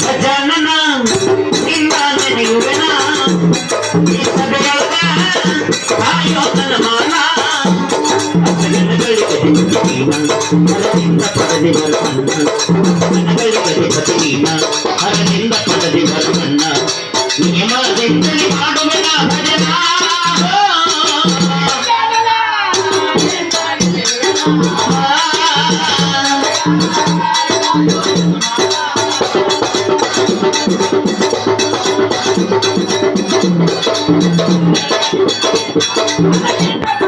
ಗಜಾನನ ನಿನ್ನ ನೆನೆಯುವೆನ ಈ ಸಭೆಯೊಳಗ ಕಾಯೋ ನನ್ನ ಮಾನ ಜನಗಳಿಗೆ ನೀನ ಹರದಿಂದ ಪದದಿ ಬರುವಣ್ಣ ಜನಗಳಿಗೆ ಪತಿ ನೀನ ಹರದಿಂದ ಪದದಿ ಬರುವಣ್ಣ ನಿಯಮದಿಂದಲೇ ಮಾಡುವೆನ ಭಜನ Thank you.